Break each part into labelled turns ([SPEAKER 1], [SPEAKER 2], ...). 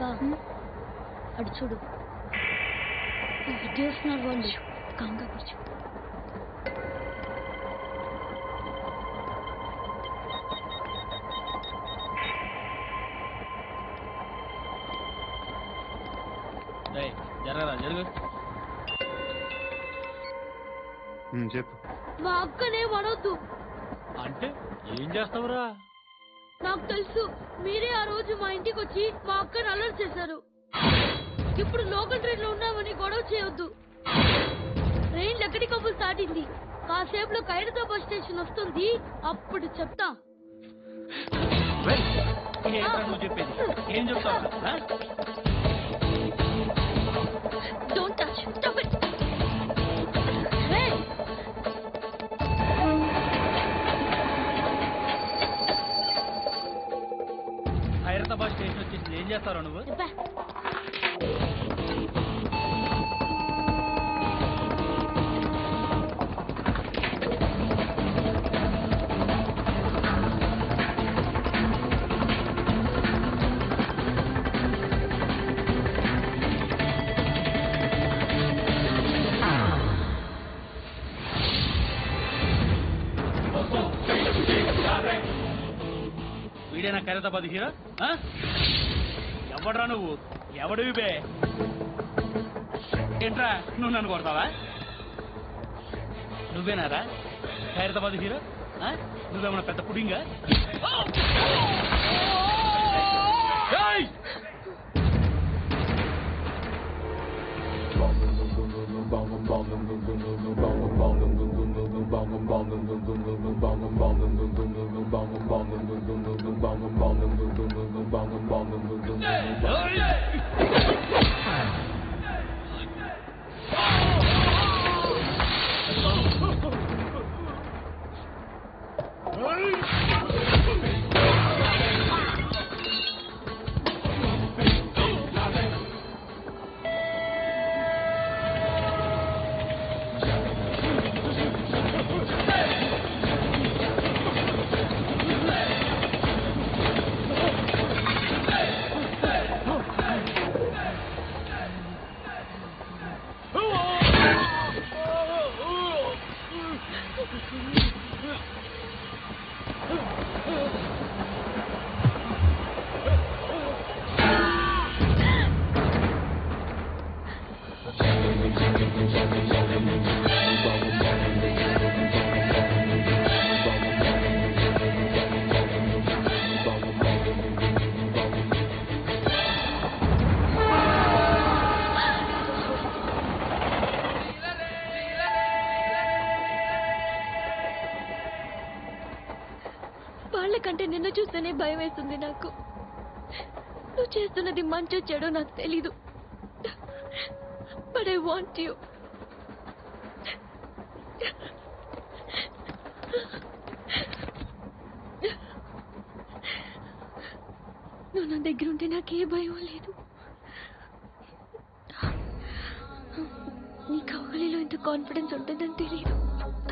[SPEAKER 1] అక్క అటు చూడు ఇటు వస్తున్నారు వాళ్ళు కంగా కూర్చో
[SPEAKER 2] జరుగు
[SPEAKER 3] చెప్పు.
[SPEAKER 1] మా అక్కనే వడొద్దు
[SPEAKER 2] అంటే ఏం చేస్తావురా?
[SPEAKER 1] నాకు తెలుసు మీరే ఆ రోజు మా ఇంటికి వచ్చి మా అక్కని అల్లరి చేశారు. ఇప్పుడు లోకల్ ట్రైన్ లో ఉన్నామని గొడవ చేయొద్దు. ట్రైన్ ఎక్కడికప్పుడు దాటింది. కాసేపులో ఖైరతాబాద్ బస్ స్టేషన్ వస్తుంది. అప్పుడు చెప్తా.
[SPEAKER 2] నువ్వు చెప్పేది ఏం చెప్తావు?
[SPEAKER 1] Don't touch. Stop it.
[SPEAKER 2] Khairatabad station వచ్చేసి ఏం చేస్తారో నువ్వు? వీడేనా ఖైరతాబాద్ హీరో? ఎవడ్రా నువ్వు? ఎవడివి బే? ఏంట్రా నువ్వు నన్ను కొడతావా? నువ్వేనారా ఖైరతాబాద్ హీరో? నువ్వేమన్నా పెద్ద పుడింగా?
[SPEAKER 1] వాళ్ళకంటే నిన్ను చూస్తేనే భయం వేస్తుంది నాకు. నువ్వు చేస్తున్నది మంచో చెడో నాకు తెలీదు. But I want you. నువ్వు నా దగ్గర ఉంటే నాకే భయం లేదు. నీ కౌగిలిలో ఇంత కాన్ఫిడెన్స్ ఉంటుందని తెలీదు.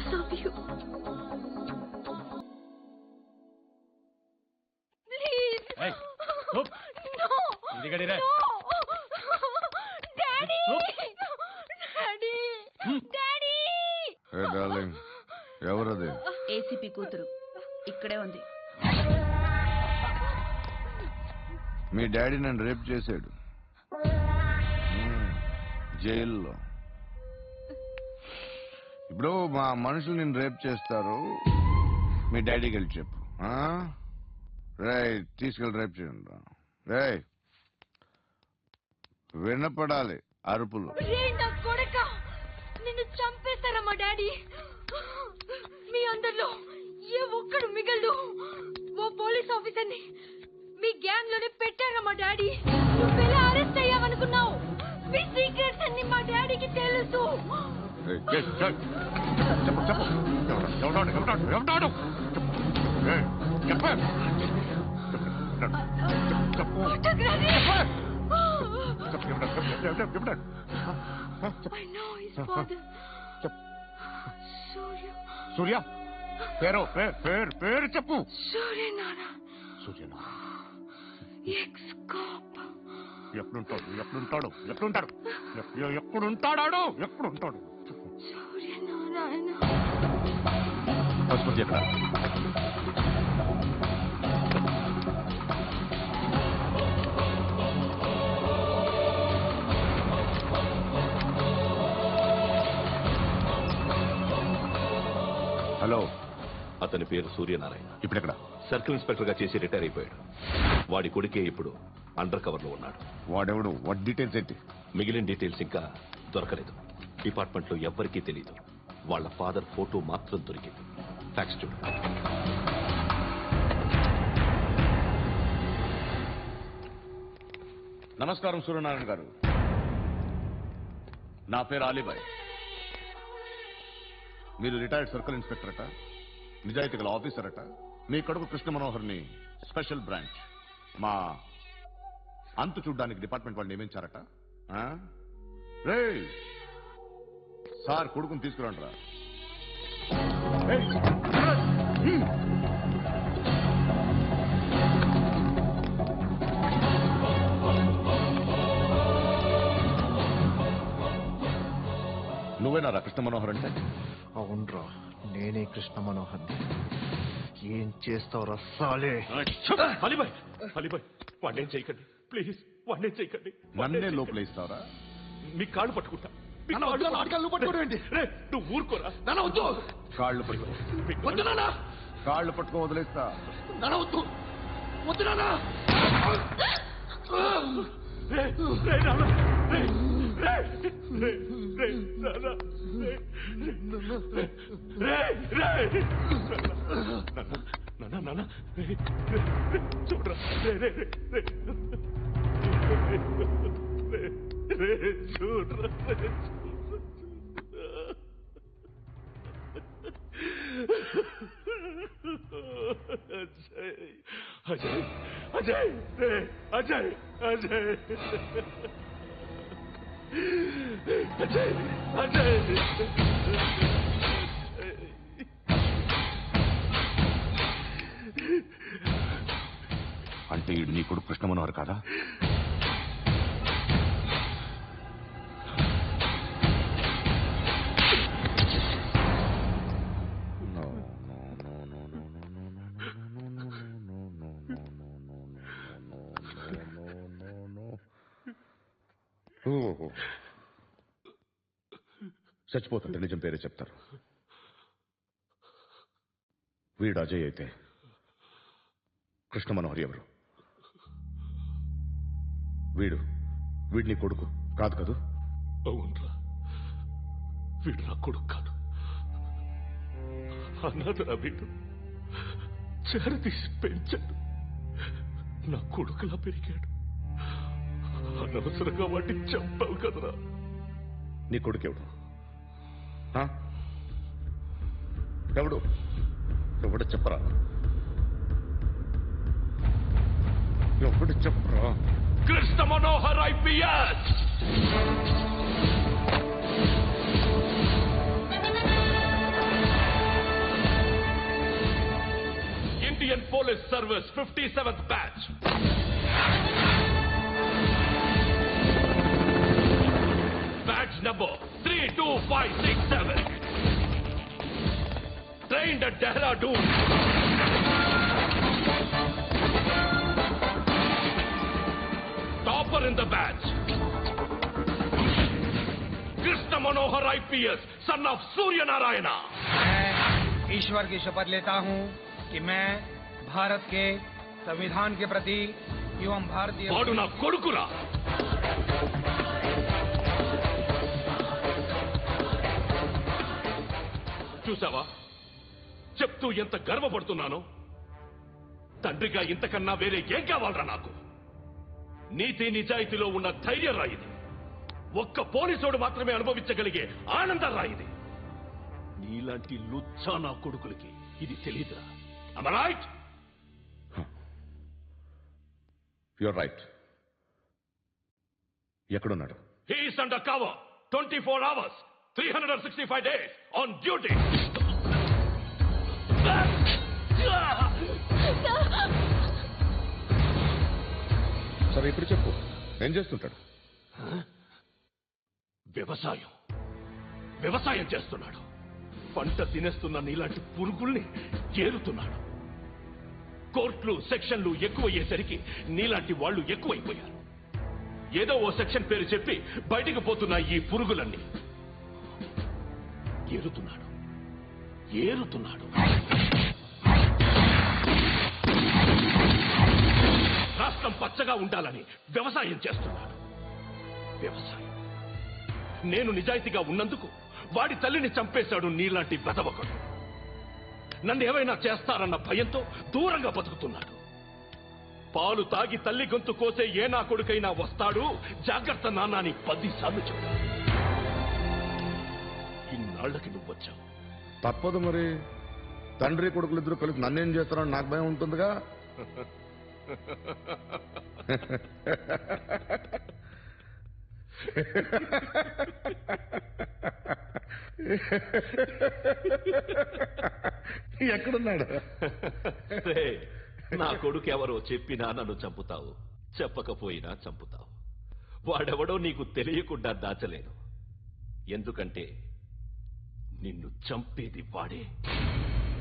[SPEAKER 1] I love you.
[SPEAKER 3] ఎవరది?
[SPEAKER 4] ఏసీపీ కూతురు ఇక్కడే ఉంది.
[SPEAKER 3] మీ డాడీ నన్ను రేప్ చేశాడు జైల్లో. ఇప్పుడు మా మనుషులు నిన్ను రేప్ చేస్తారు. మీ డాడీకి వెళ్ళి చెప్పు. రైట్, తీసుకెళ్ళి రేప్ చేయండి. రేయ్ వినపడాలి అరుపులు.
[SPEAKER 1] నిన్ను చంపేస్తారా మా డాడీ? మీ అందరిలో ఏ ఒక్కడు మిగలదు. ఓ పోలీస్ ఆఫీసర్ని మీ గ్యాంగ్ లోనే పెట్టారా మా డాడీ? నువ్వెలా అరెస్ట్ అయ్యావనుకున్నావు? మీ సీక్రెట్స్ అన్ని మా డాడీకి తెలుసు.
[SPEAKER 3] సూర్య పేరు పేరు చెప్పు.
[SPEAKER 1] సూర్యనారాయణ.
[SPEAKER 3] Suryanarayana
[SPEAKER 1] ex cop.
[SPEAKER 3] ఎప్పుడుంటాడు
[SPEAKER 1] సూర్యనారాయణ
[SPEAKER 3] పశుపతి ఎక్కడ? హలో,
[SPEAKER 5] అతని పేరు సూర్యనారాయణ.
[SPEAKER 3] ఇప్పుడెక్కడ?
[SPEAKER 5] సర్కిల్ ఇన్స్పెక్టర్ గా చేసి రిటైర్ అయిపోయాడు. వాడి కొడుకే ఇప్పుడు అండర్ కవర్ లో ఉన్నాడు.
[SPEAKER 3] వాడెవడు? వాట్ డీటెయిల్స్ ఏంటి?
[SPEAKER 5] మిగిలిన డీటెయిల్స్ ఇంకా దొరకలేదు. డిపార్ట్మెంట్ లో ఎవ్వరికీ తెలియదు. వాళ్ళ ఫాదర్ ఫోటో మాత్రం దొరికింది. ఫ్యాక్స్ చూడు.
[SPEAKER 3] నమస్కారం సూర్యనారాయణ గారు. నా పేరు అలీబాయ్. మీరు రిటైర్డ్ సర్కిల్ ఇన్స్పెక్టర్ అట, నిజాయితీ గల ఆఫీసర్ అట. మీ కొడుకు కృష్ణ మనోహర్ని స్పెషల్ బ్రాంచ్ మా అంతు చూడ్డానికి డిపార్ట్మెంట్ వాళ్ళు నియమించారట. రే సార్, కొడుకుని తీసుకురండి రా. నువ్వేనా కృష్ణ మనోహర్ అంటే?
[SPEAKER 6] అవునరా, నేనే కృష్ణ మనోహర్. ఏం చేస్తావు రస్సాలే?
[SPEAKER 5] అలీబాయ్, అలీబాయ్, వాడినేం చేయకండి ప్లీజ్, వాడినేం చేయకండి.
[SPEAKER 3] నన్నే లోపల ఇస్తావరా?
[SPEAKER 5] మీ కాళ్ళు పట్టుకుంటా. నువ్వు ఊరుకోరా.
[SPEAKER 3] కాళ్ళు పట్టుకో. కాళ్ళు పట్టుకో వదిలేస్తా.
[SPEAKER 5] చూడరా, చూడరా. అజయ్, అజయ్, అజయ్, అజయ్, అజయ్, అజయ్.
[SPEAKER 3] అంటే నీ కొడుకు కృష్ణ మనోహర్ కాదా? చచ్చిపోతుంటే నిజం పేరే చెప్తారు. వీడు అజయ్ అయితే కృష్ణ మనోహర్ ఎవరు? వీడిని కొడుకు కాదు కదూ?
[SPEAKER 5] అవునరా, వీడు నా కొడుకు కాదు. అన్నదరా వీడు చేరతీసి పెంచాడు. నా కొడుకులా పెరిగాడు. అనవసరంగా వాటిని చంపావు కదరా.
[SPEAKER 3] నీ కొడుకు ఎవడు? ఎవడు? ఎవడు చెప్పరా? ఎవడు చెప్పరా?
[SPEAKER 5] Krishna Manohar IPS. Indian Police Service 57th batch. Badge number 32567. Trained at Dehradun. Topper in the batch. Krishna Manohar IPS, son of Surya Narayana.
[SPEAKER 7] मैं ईश्वर की शपथ लेता हूं कि मैं भारत के संविधान के प्रति एवं भारतीय
[SPEAKER 5] వాడు నా కొడుకురా. చూసావా, చెప్తూ ఎంత గర్వపడుతున్నానో. తండ్రిగా ఇంతకన్నా వేరే ఏం కావాలరా నాకు? నీతి నిజాయితీలో ఉన్న ధైర్యం రాయిది. ఒక్క పోలీసోడు మాత్రమే అనుభవించగలిగే ఆనందం రాయిది. నీలాంటి లుచ్చా నా కొడుకులకి ఇది తెలీదురా. Am I right?
[SPEAKER 3] You're right. ఎక్కడున్నాడు?
[SPEAKER 5] He is under cover 24 hours, 365 days on duty.
[SPEAKER 3] సరే ఇప్పుడు చెప్పు, ఏం చేస్తుంటాడు?
[SPEAKER 5] వ్యవసాయం చేస్తున్నాడు. పంట తినేస్తున్న నీలాంటి పురుగుల్ని ఏరుతున్నాడు. కోర్టులు సెక్షన్లు ఎక్కువయ్యేసరికి నీలాంటి వాళ్ళు ఎక్కువైపోయారు. ఏదో ఓ సెక్షన్ పేరు చెప్పి బయటికి పోతున్న ఈ పురుగులన్నీ ఏరుతున్నాడు. రాష్ట్రం పచ్చగా ఉండాలని వ్యవసాయం చేస్తున్నాడు. నేను నిజాయితీగా ఉన్నందుకు వాడి తల్లిని చంపేశాడు నీలాంటి వెధవకుడు. నన్ను ఏమైనా చేస్తారన్న భయంతో దూరంగా బతుకుతున్నాడు. పాలు తాగి తల్లి గొంతు కోసే ఏ నా కొడుకైనా వస్తాడు, జాగ్రత్త నాన్న అని 10 సార్లు చెప్పాడు. ఇన్నాళ్లకి నువ్వు వచ్చావు.
[SPEAKER 3] తప్పదు మరి. తండ్రి కొడుకులిద్దరూ కలిసి నన్నేం చేస్తారని నాకు భయం ఉంటుందిగా. ఎక్కడున్నాడు?
[SPEAKER 5] నా కొడుకు ఎవరో చెప్పినా నన్ను చంపుతావు, చెప్పకపోయినా చంపుతావు. వాడెవడో నీకు తెలియకుండా దాచలేను. ఎందుకంటే నిన్ను చంపేది వాడే.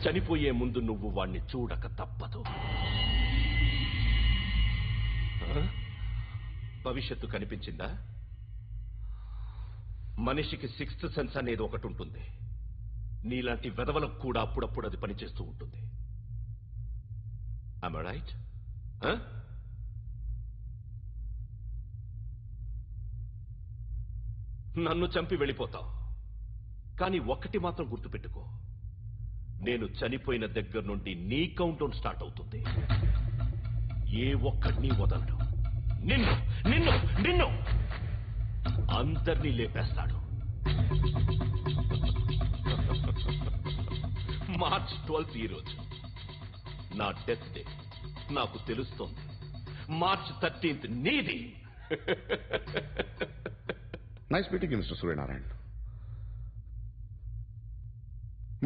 [SPEAKER 5] చనిపోయే ముందు నువ్వు వాణ్ణి చూడక తప్పదు. భవిష్యత్తు కనిపించిందా? మనిషికి 6th సెన్స్ అనేది ఒకటి ఉంటుంది. నీలాంటి వెధవలకు కూడా అప్పుడప్పుడు అది పనిచేస్తూ ఉంటుంది. Am I right? నన్ను చంపి వెళ్ళిపోతావు. కానీ ఒక్కటి మాత్రం గుర్తుపెట్టుకో, నేను చనిపోయిన దగ్గర నుండి నీ కౌంటౌన్ స్టార్ట్ అవుతుంది. ఏ ఒక్కడిని వదలడు. నిన్ను నిన్ను నిన్ను అందరినీ లేపేస్తాడు. మార్చ్ 12th ఈ రోజు నా డెత్ డే. నాకు తెలుస్తోంది. మార్చ్ 13th నీది.
[SPEAKER 3] Nice meeting mister Suryanarayana.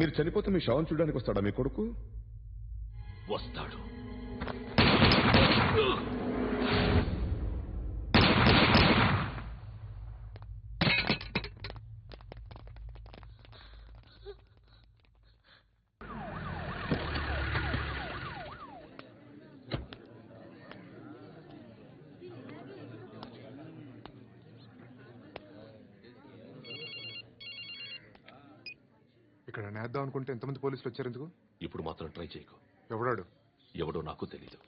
[SPEAKER 3] మీరు చనిపోతే మీ శవం చూడడానికి వస్తాడా మీ కొడుకు?
[SPEAKER 5] వస్తాడు.
[SPEAKER 6] ఇక్కడ నేద్దాం అనుకుంటే ఎంతమంది పోలీసులు వచ్చారు ఎందుకు?
[SPEAKER 5] ఇప్పుడు మాత్రం ట్రై చేయకు.
[SPEAKER 6] ఎవడాడు?
[SPEAKER 5] ఎవడో నాకు తెలీదు.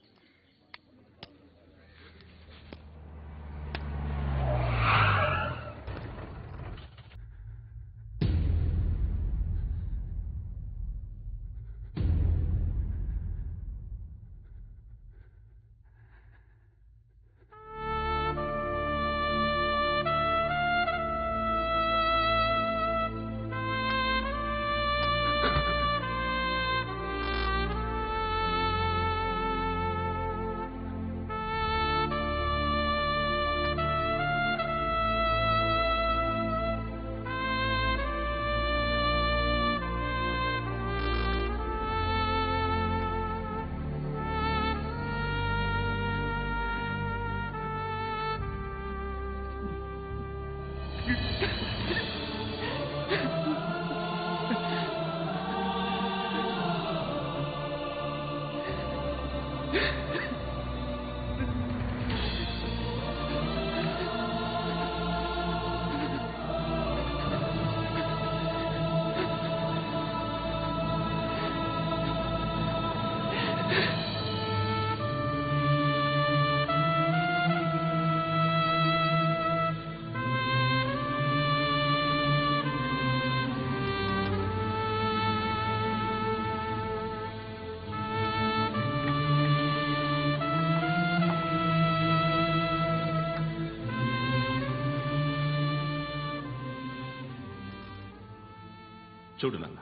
[SPEAKER 5] చూడు నాన్న,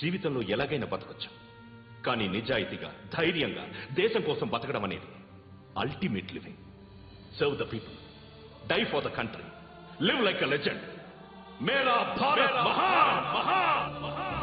[SPEAKER 5] జీవితంలో ఎలాగైనా బతకొచ్చు. కానీ నిజాయితీగా, ధైర్యంగా దేశం కోసం బతకడం అనేది ultimate living. Serve the people, die for the country, live like a legend. మేరా భారత్ మహాన్ మహాన్ మహాన్.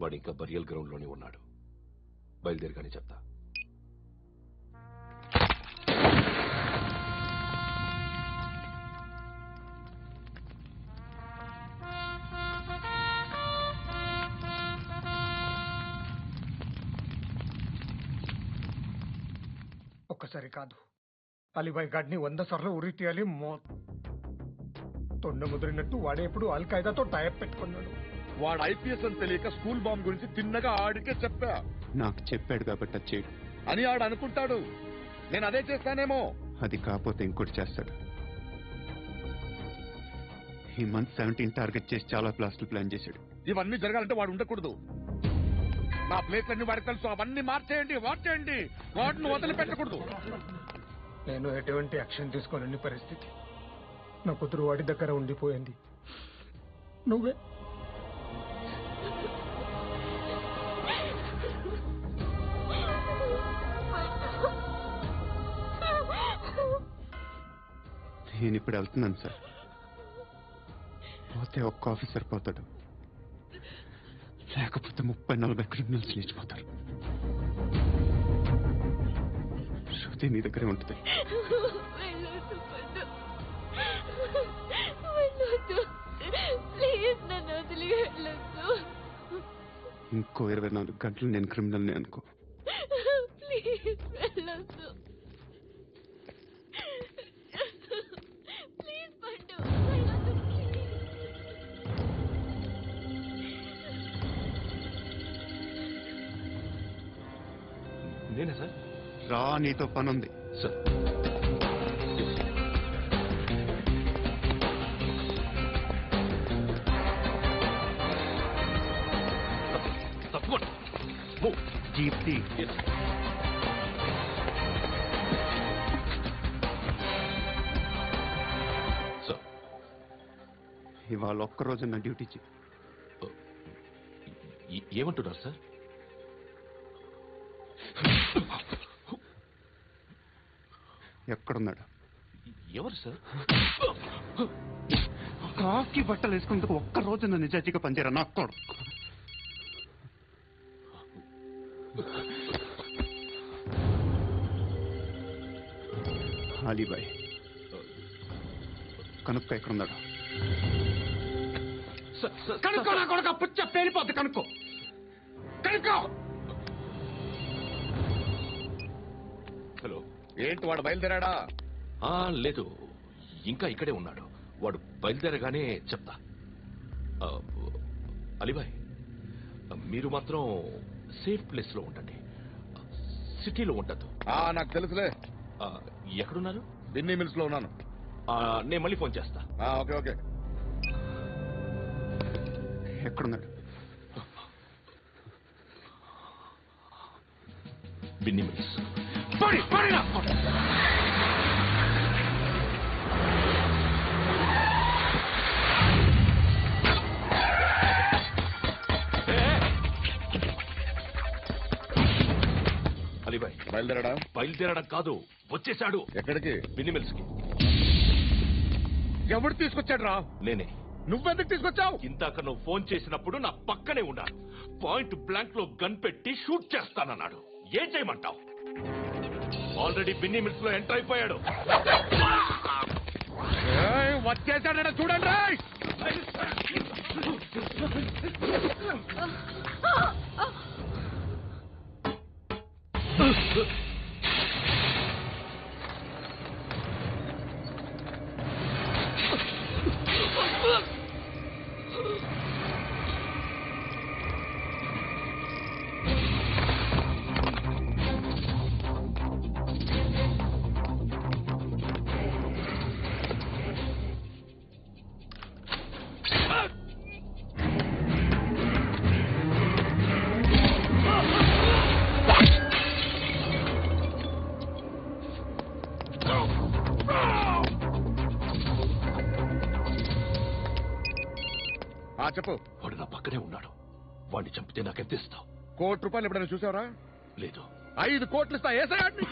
[SPEAKER 5] వాడు ఇంకా బరియల్ గ్రౌండ్ లోనే ఉన్నాడు. బయలుదేరగానే చెప్తా.
[SPEAKER 7] ఒక్కసారి కాదు, అలీబాయ్ గాడిని 100 సార్లు ఉరి తీయాలి. తొండ ముదిరినట్టు వాడే ఎప్పుడు అల్ ఖైదాతో టైప్ పెట్టుకున్నాడు.
[SPEAKER 3] వాడు ఐపీఎస్ అని తెలియక స్కూల్ బాంబ్ గురించి తిన్నగా ఆడికే చెప్పా.
[SPEAKER 8] నాకు చెప్పాడు కాబట్టి అది చేయడు
[SPEAKER 3] అని ఆడు అనుకుంటాడు. నేను అదే చేస్తానేమో.
[SPEAKER 8] అది కాకపోతే ఇంకోటి చేస్తాడు. ఈ మంత్ 17 టార్గెట్ చేసి చాలా ప్లాస్టులు ప్లాన్ చేశాడు.
[SPEAKER 3] ఇవన్నీ జరగాలంటే వాడు ఉండకూడదు. నా ప్లేట్లన్నీ వాడికి తెలుసు. అవన్నీ మార్చేయండి. వాడిని వదిలిపెట్టకూడదు.
[SPEAKER 7] నేను ఎటువంటి యాక్షన్ తీసుకోలేని పరిస్థితి. నా కూతురు వాడి దగ్గర ఉండిపోయింది. నువ్వే
[SPEAKER 8] నేను ఇప్పుడు వెళ్తున్నాను సార్. పోతే ఒక్క ఆఫీసర్ పోతాడు, లేకపోతే 30-40 క్రిమినల్స్ లేచిపోతారు. శృతి నీ దగ్గరే ఉంటుంది. ఇంకో 24 గంటలు నేను క్రిమినల్ని అనుకో.
[SPEAKER 5] నేనే సార్.
[SPEAKER 8] రా, నీతో పని ఉంది
[SPEAKER 5] సార్. తప్పకుండా
[SPEAKER 8] జీప్తి.
[SPEAKER 5] సార్,
[SPEAKER 8] ఇవాళ ఒక్కరోజు నా డ్యూటీ చేయి.
[SPEAKER 5] ఏమంటున్నారు సార్?
[SPEAKER 8] ఎక్కడున్నాడు?
[SPEAKER 5] ఎవరు సార్?
[SPEAKER 8] కాకి బట్టలు వేసుకుందుకు ఒక్కరోజు నా నిజాజీగా పనిచేయరా నాకు కొడు. అలీబాయ్ కనుక్క ఎక్కడున్నాడు?
[SPEAKER 7] కనుక్కో. నా కొడుకు పుచ్చ పేలిపోద్ది. కనుక్కో.
[SPEAKER 5] హలో.
[SPEAKER 3] ఏంటి వాడు బయలుదేరాడా?
[SPEAKER 5] లేదు, ఇంకా ఇక్కడే ఉన్నాడు. వాడు బయలుదేరగానే చెప్తా. అలీబాయ్, మీరు మాత్రం సేఫ్ ప్లేస్ లో ఉండండి. సిటీలో ఉండద్దు.
[SPEAKER 3] నాకు తెలుసులే.
[SPEAKER 5] ఎక్కడున్నారు?
[SPEAKER 3] బిన్నీ మిల్స్ లో ఉన్నాను.
[SPEAKER 5] నేను మళ్ళీ ఫోన్ చేస్తా.
[SPEAKER 3] ఓకే.
[SPEAKER 8] ఎక్కడున్నాడు?
[SPEAKER 5] బిన్నీ మిల్స్. అలీబాయ్ బయలుదేరడం కాదు, వచ్చేశాడు.
[SPEAKER 3] ఎక్కడికి?
[SPEAKER 5] బిన్నీ మిల్స్ కి.
[SPEAKER 3] ఎవడు తీసుకొచ్చాడు రా?
[SPEAKER 5] నేనే.
[SPEAKER 3] నువ్వెందుకు తీసుకొచ్చావు?
[SPEAKER 5] ఇందాక నువ్వు ఫోన్ చేసినప్పుడు నా పక్కనే ఉన్నాడు. పాయింట్ బ్లాంక్ లో గన్ పెట్టి షూట్ చేస్తానన్నాడు. ఏం చేయమంటావు? ఆల్రెడీ బిన్నీ మిల్స్ లో ఎంటర్ అయిపోయాడు.
[SPEAKER 3] వచ్చేసాడ చూడండి రా. చెప్పు.
[SPEAKER 5] వాడు నా పక్కనే ఉన్నాడు. వాడిని చంపితే నాకెంత ఇస్తావు?
[SPEAKER 3] ₹1,00,00,000 ఎప్పుడైనా చూసావరా?
[SPEAKER 5] లేదు.
[SPEAKER 3] 5 కోట్లు ఇస్తా. ఏసయాడిని.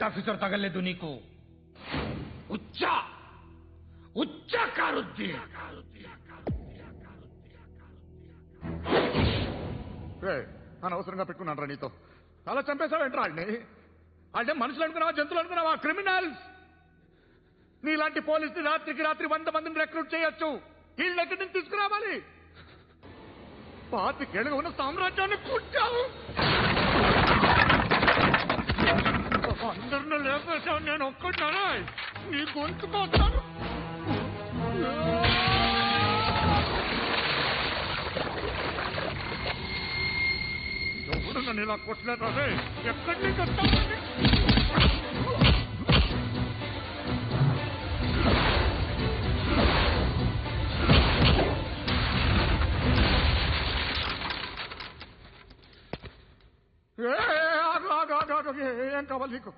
[SPEAKER 7] ఆఫీసర్ తగలేదు నీకు ఉచ్చ కారుద్ది
[SPEAKER 3] అనవసరంగా పెట్టుకున్నాను రా నీతో అలా చంపేశావేంట్రా వాళ్ళని అంటే మనుషులు అనుకున్నావా జంతువులు అనుకున్నావా క్రిమినల్స్ నీలాంటి పోలీసుని రాత్రికి రాత్రి 100 మందిని రిక్రూట్ చేయొచ్చు వీళ్ళు ఎక్కడి నుంచి తీసుకురావాలి 25 ఏళ్ళుగా ఉన్న సామ్రాజ్యాన్ని కూర్చావు అందరిని లేపేశావు నేను ఒక్కటానా నీ గొంతుకోతాను ఎవడు నన్ను ఇలా కొట్టలేదు అదే ఎక్కడి నుంచి వస్తావు ఏం కావాలి నీకు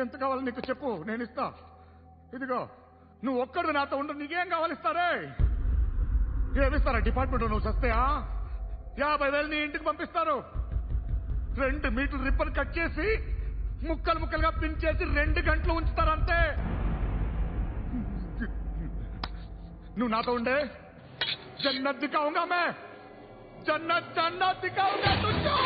[SPEAKER 3] ఎంత కావాలి నీకు చెప్పు నేను ఇస్తా ఇదిగో నువ్వు ఒక్కడు నాతో ఉండు నీకేం కావాలి ఇస్తారే ఏమిస్తారా డిపార్ట్మెంట్ నువ్వు సస్తేయా 50,000 నీ ఇంటికి పంపిస్తారు 2 మీటర్లు రిప్పన్ కట్ చేసి ముక్కలు ముక్కలుగా పిన్ చేసి 2 గంటలు ఉంచుతారంతే నువ్వు నాతో ఉండే జన్నత్ దిఖాऊंगा मैं जन्नत दिखाऊंगा तुझको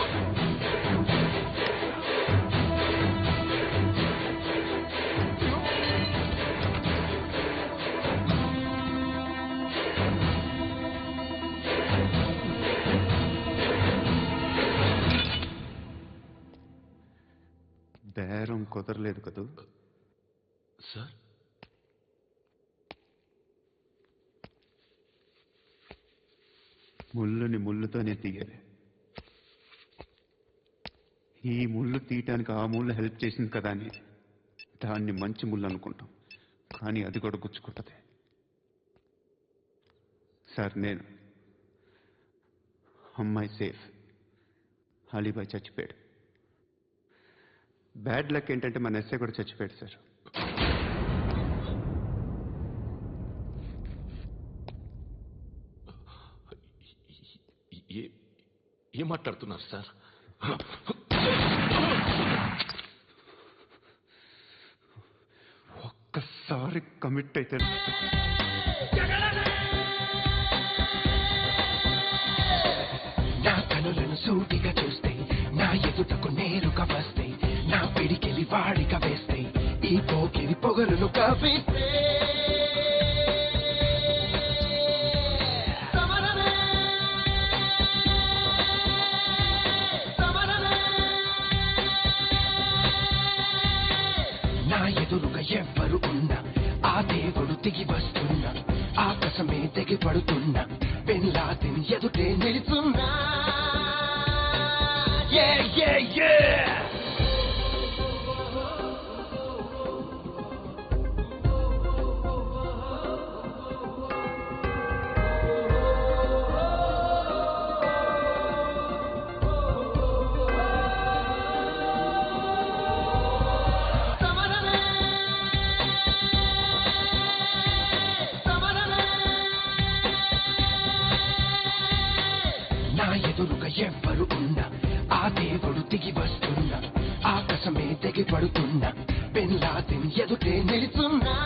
[SPEAKER 8] బేరం కుదరలేదు కదూ
[SPEAKER 5] సార్
[SPEAKER 8] ముళ్ళుని ముళ్ళుతోనే తీయాలి ఈ ముళ్ళు తీయటానికి ఆ ముళ్ళు హెల్ప్ చేసింది కదా అని దాన్ని మంచి ముళ్ళు అనుకుంటాం కానీ అది కూడా గుచ్చుకుంటుంది సార్ నేను అమ్మాయి సేఫ్ అలీబాయ్ చచ్చిపోయాడు బ్యాడ్ లక్ ఏంటంటే మన ఎస్ఐ కూడా చచ్చిపోయాడు సార్
[SPEAKER 5] ఏం మాట్లాడుతున్నారు సార్
[SPEAKER 8] ఒక్కసారి కమిట్ అయితే
[SPEAKER 9] నా కనులను సూటిగా చూస్తే నా ఎదుటకు నేరుగా వస్తే నా పిడికెలి వాడిగా వేస్తే ఈ పోకిరి పొగరును కవిస్తే నా ఎదురుగా ఎవ్వరు ఉన్నా ఆ దేవుడు దిగి వస్తున్నా ఆకాశమే తెగి పడుతున్నా బిన్ లాదెన్ ఎదుటే నిలుచున్నా నా ఎదురుగా ఎవ్వరు ఉన్నా ఆ దేవుడు దిగి వస్తున్నా ఆకాశమే తెగి పడుతున్నా బిన్ లాదెన్ ఎదుటే నిలుచున్నా